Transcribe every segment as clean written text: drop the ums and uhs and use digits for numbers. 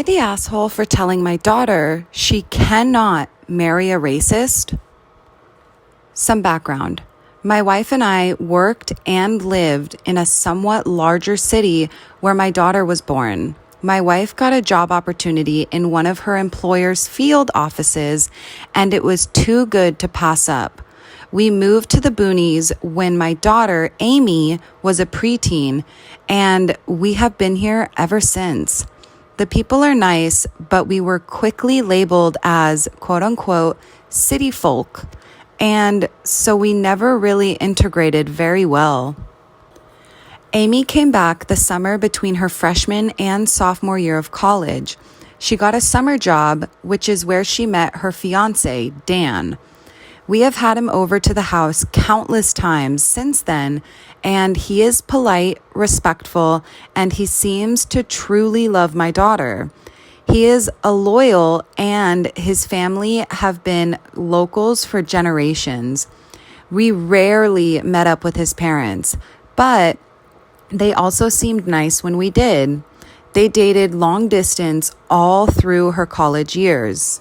I the asshole for telling my daughter she cannot marry a racist? Some background. My wife and I worked and lived in a somewhat larger city where my daughter was born. My wife got a job opportunity in one of her employer's field offices, and it was too good to pass up. We moved to the boonies when my daughter, Amy, was a preteen, and we have been here ever since. The people are nice, but we were quickly labeled as quote unquote city folk, and so we never really integrated very well. Amy came back the summer between her freshman and sophomore year of college. She got a summer job, which is where she met her fiance, Dan. We have had him over to the house countless times since then, and he is polite, respectful, and he seems to truly love my daughter. He is a loyal, and his family have been locals for generations. We rarely met up with his parents, but they also seemed nice when we did. They dated long distance all through her college years.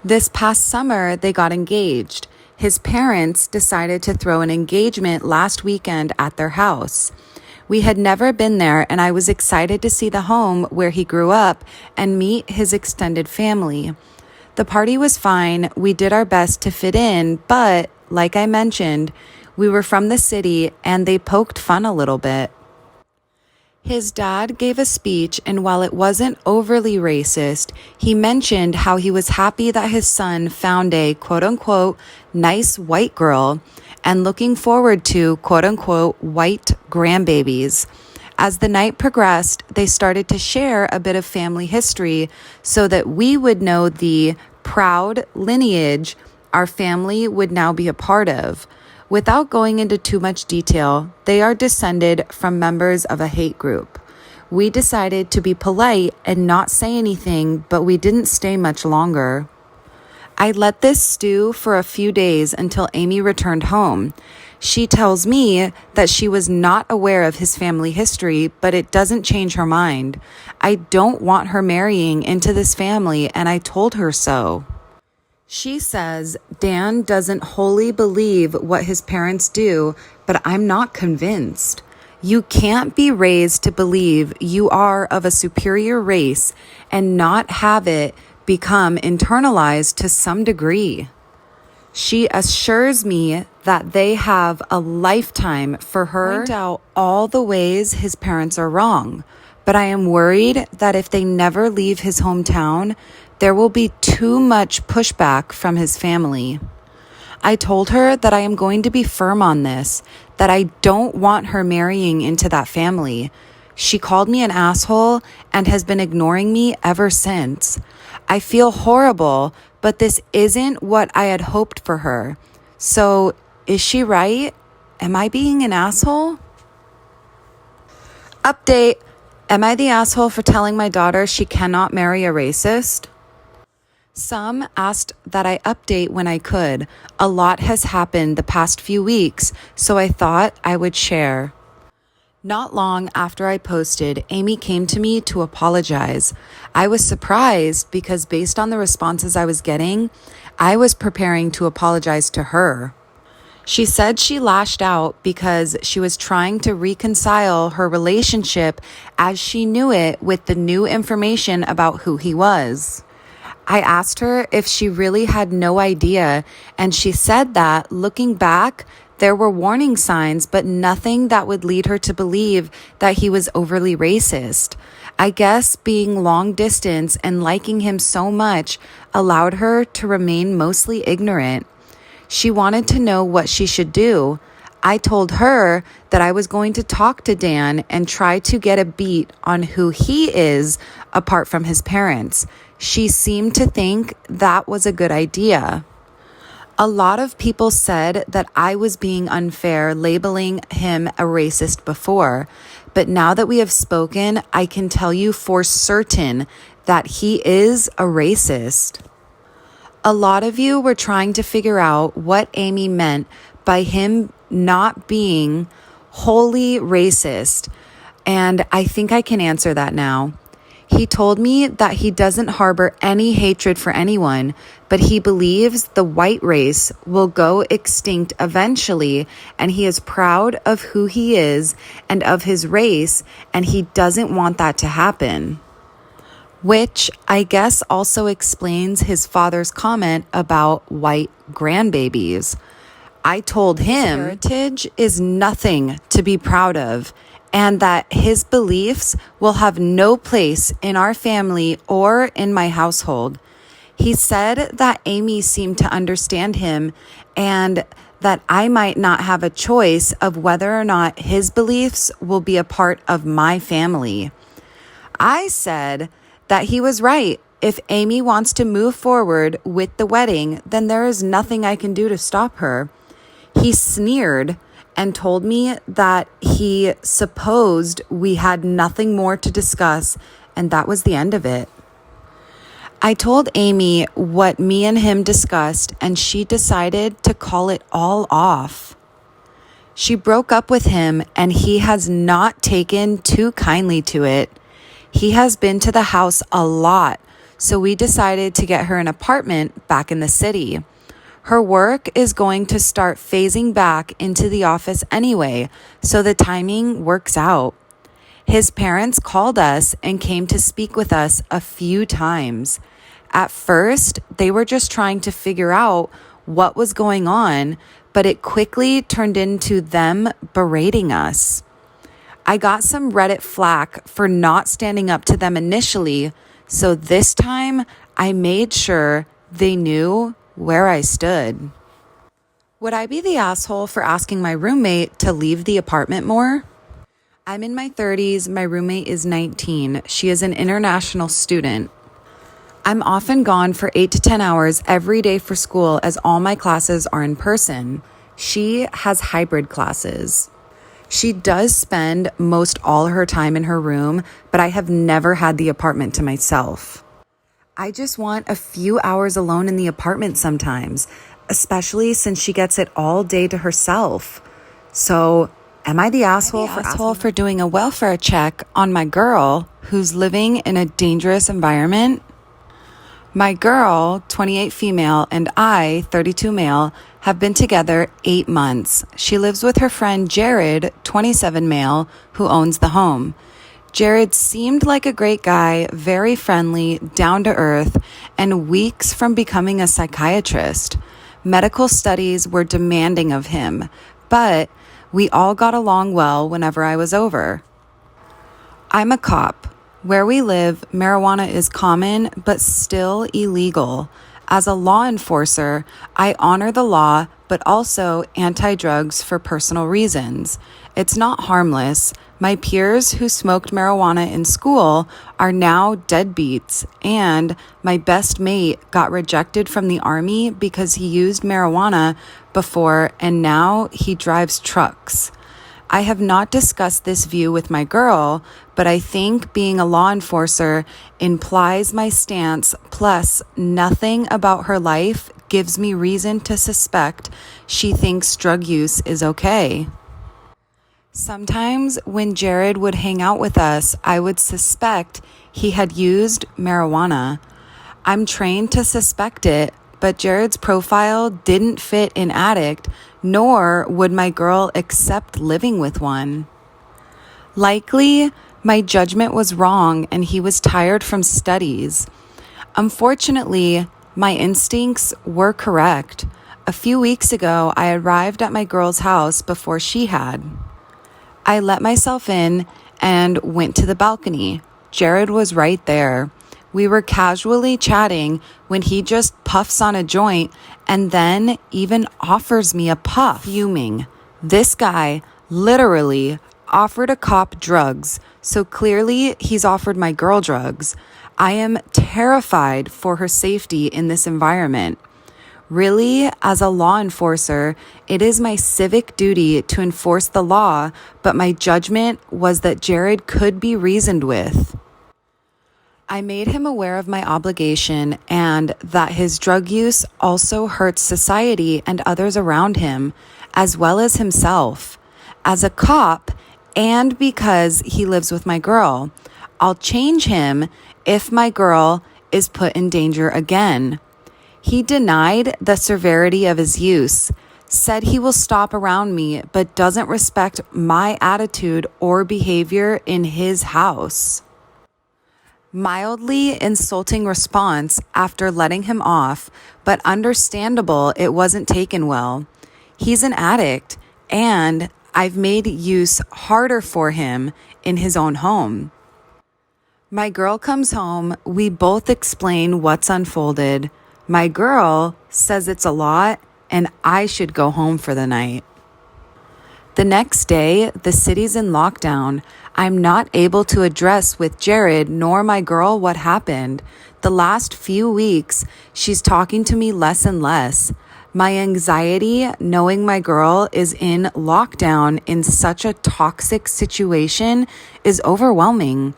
This past summer, they got engaged. His parents decided to throw an engagement last weekend at their house. We had never been there, and I was excited to see the home where he grew up and meet his extended family. The party was fine. We did our best to fit in, but like I mentioned, we were from the city and they poked fun a little bit. His dad gave a speech, and while it wasn't overly racist, he mentioned how he was happy that his son found a quote-unquote nice white girl and looking forward to quote-unquote white grandbabies. As the night progressed, they started to share a bit of family history so that we would know the proud lineage our family would now be a part of. Without going into too much detail, they are descended from members of a hate group. We decided to be polite and not say anything, but we didn't stay much longer. I let this stew for a few days until Amy returned home. She tells me that she was not aware of his family history, but it doesn't change her mind. I don't want her marrying into this family, and I told her so. She says Dan doesn't wholly believe what his parents do, but I'm not convinced. You can't be raised to believe you are of a superior race and not have it become internalized to some degree. She assures me that they have a lifetime for her to point out all the ways his parents are wrong, but I am worried that if they never leave his hometown, there will be too much pushback from his family. I told her that I am going to be firm on this, that I don't want her marrying into that family. She called me an asshole and has been ignoring me ever since. I feel horrible, but this isn't what I had hoped for her. So, is she right? Am I being an asshole? Update. Am I the asshole for telling my daughter she cannot marry a racist? Some asked that I update when I could. A lot has happened the past few weeks, so I thought I would share. Not long after I posted, Amy came to me to apologize. I was surprised because based on the responses I was getting, I was preparing to apologize to her. She said she lashed out because she was trying to reconcile her relationship as she knew it with the new information about who he was. I asked her if she really had no idea, and she said that, looking back, there were warning signs, but nothing that would lead her to believe that he was overly racist. I guess being long distance and liking him so much allowed her to remain mostly ignorant. She wanted to know what she should do. I told her that I was going to talk to Dan and try to get a beat on who he is apart from his parents. She seemed to think that was a good idea. A lot of people said that I was being unfair labeling him a racist before, but now that we have spoken, I can tell you for certain that he is a racist. A lot of you were trying to figure out what Amy meant by him not being wholly racist, and I think I can answer that now. He told me that he doesn't harbor any hatred for anyone, but he believes the white race will go extinct eventually, and he is proud of who he is and of his race, and he doesn't want that to happen. Which I guess also explains his father's comment about white grandbabies. I told him heritage is nothing to be proud of, and that his beliefs will have no place in our family or in my household. He said that Amy seemed to understand him and that I might not have a choice of whether or not his beliefs will be a part of my family. I said that he was right. If Amy wants to move forward with the wedding, then there is nothing I can do to stop her. He sneered and told me that he supposed we had nothing more to discuss, and that was the end of it. I told Amy what me and him discussed, and she decided to call it all off. She broke up with him, and he has not taken too kindly to it. He has been to the house a lot, so we decided to get her an apartment back in the city. Her work is going to start phasing back into the office anyway, so the timing works out. His parents called us and came to speak with us a few times. At first, they were just trying to figure out what was going on, but it quickly turned into them berating us. I got some Reddit flack for not standing up to them initially, so this time I made sure they knew where I stood. Would I be the asshole for asking my roommate to leave the apartment more? I'm in my 30s. My roommate is 19. She is an international student. I'm often gone for 8 to 10 hours every day for school as all my classes are in person. She has hybrid classes. She does spend most all her time in her room, but I have never had the apartment to myself. I just want a few hours alone in the apartment sometimes, especially since she gets it all day to herself. So, am I the asshole for doing a welfare check on my girl who's living in a dangerous environment? My girl, 28 female, and I, 32 male, have been together 8 months. She lives with her friend Jared, 27 male, who owns the home. Jared seemed like a great guy, very friendly, down to earth, and weeks from becoming a psychiatrist. Medical studies were demanding of him, but we all got along well whenever I was over. I'm a cop. Where we live, marijuana is common, but still illegal. As a law enforcer, I honor the law, but also anti-drugs for personal reasons. It's not harmless. My peers who smoked marijuana in school are now deadbeats, and my best mate got rejected from the army because he used marijuana before, and now he drives trucks. I have not discussed this view with my girl, but I think being a law enforcer implies my stance, plus nothing about her life gives me reason to suspect she thinks drug use is okay. Sometimes when Jared would hang out with us, I would suspect he had used marijuana. I'm trained to suspect it, but Jared's profile didn't fit an addict, nor would my girl accept living with one. Likely, my judgment was wrong and he was tired from studies. Unfortunately, my instincts were correct. A few weeks ago, I arrived at my girl's house before she had. I let myself in and went to the balcony. Jared was right there. We were casually chatting when he just puffs on a joint and then even offers me a puff. Fuming. This guy literally offered a cop drugs, so clearly he's offered my girl drugs. I am terrified for her safety in this environment. Really, as a law enforcer, it is my civic duty to enforce the law, but my judgment was that Jared could be reasoned with. I made him aware of my obligation and that his drug use also hurts society and others around him, as well as himself. As a cop, and because he lives with my girl, I'll change him if my girl is put in danger again. He denied the severity of his use, said he will stop around me, but doesn't respect my attitude or behavior in his house. Mildly insulting response after letting him off, but understandable it wasn't taken well. He's an addict, and I've made use harder for him in his own home. My girl comes home. We both explain what's unfolded. My girl says it's a lot and I should go home for the night. The next day, the city's in lockdown. I'm not able to address with Jared nor my girl what happened. The last few weeks, she's talking to me less and less. My anxiety knowing my girl is in lockdown in such a toxic situation is overwhelming.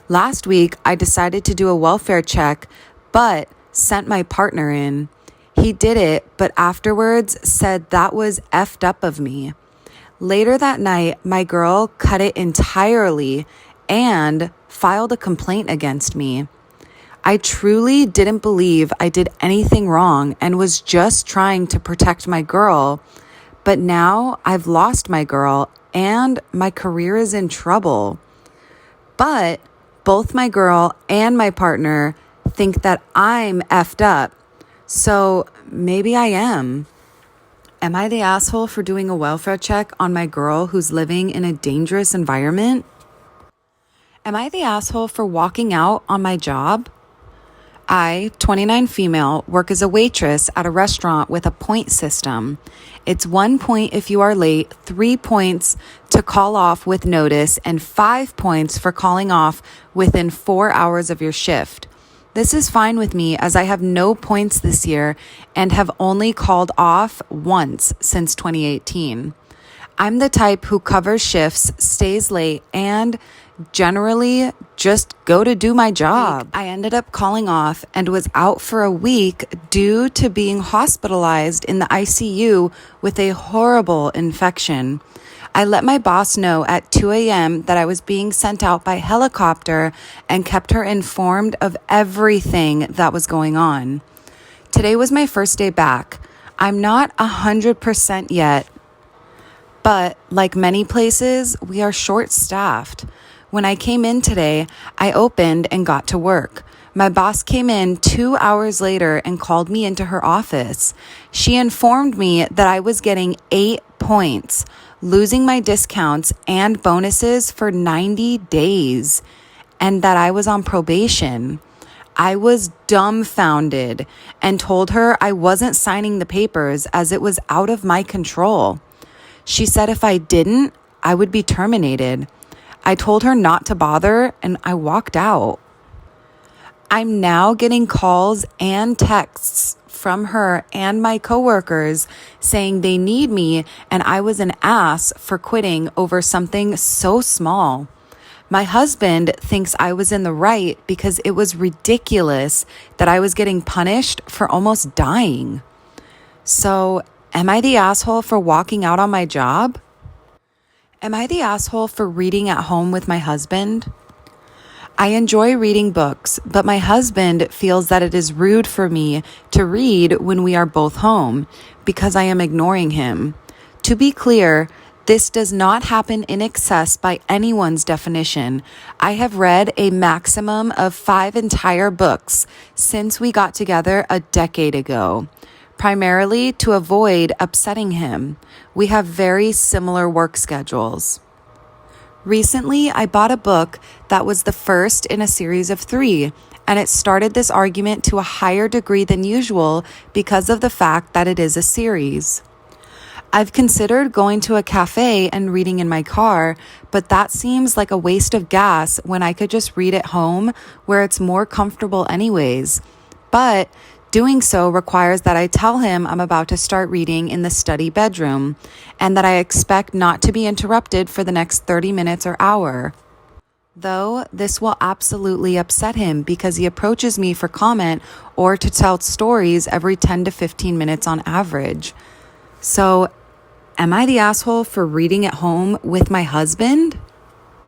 Last week, I decided to do a welfare check, but sent my partner in. He did it, but afterwards said that was effed up of me. Later that night, my girl cut it entirely and filed a complaint against me. I truly didn't believe I did anything wrong and was just trying to protect my girl. But now I've lost my girl and my career is in trouble. But both my girl and my partner think that I'm effed up. So maybe I am. Am I the asshole for doing a welfare check on my girl who's living in a dangerous environment? Am I the asshole for walking out on my job? I, 29 female, work as a waitress at a restaurant with a point system. It's 1 point if you are late, 3 points to call off with notice, and 5 points for calling off within 4 hours of your shift. This is fine with me as I have no points this year and have only called off once since 2018. I'm the type who covers shifts, stays late, and generally just go to do my job. I ended up calling off and was out for a week due to being hospitalized in the ICU with a horrible infection. I let my boss know at 2 a.m. that I was being sent out by helicopter and kept her informed of everything that was going on. Today was my first day back. I'm not 100% yet, but like many places, we are short-staffed. When I came in today, I opened and got to work. My boss came in 2 hours later and called me into her office. She informed me that I was getting 8 points, losing my discounts and bonuses for 90 days, and that I was on probation. I was dumbfounded and told her I wasn't signing the papers as it was out of my control. She said if I didn't, I would be terminated. I told her not to bother and I walked out. I'm now getting calls and texts from her and my coworkers saying they need me and I was an ass for quitting over something so small. My husband thinks I was in the right because it was ridiculous that I was getting punished for almost dying. So, am I the asshole for walking out on my job? Am I the asshole for reading at home with my husband? I enjoy reading books, but my husband feels that it is rude for me to read when we are both home because I am ignoring him. To be clear, this does not happen in excess by anyone's definition. I have read a maximum of 5 entire books since we got together a decade ago, primarily to avoid upsetting him. We have very similar work schedules. Recently, I bought a book that was the first in a series of 3, and it started this argument to a higher degree than usual because of the fact that it is a series. I've considered going to a cafe and reading in my car, but that seems like a waste of gas when I could just read at home where it's more comfortable anyways. But doing so requires that I tell him I'm about to start reading in the study bedroom and that I expect not to be interrupted for the next 30 minutes or hour. Though this will absolutely upset him because he approaches me for comment or to tell stories every 10 to 15 minutes on average. So, am I the asshole for reading at home with my husband?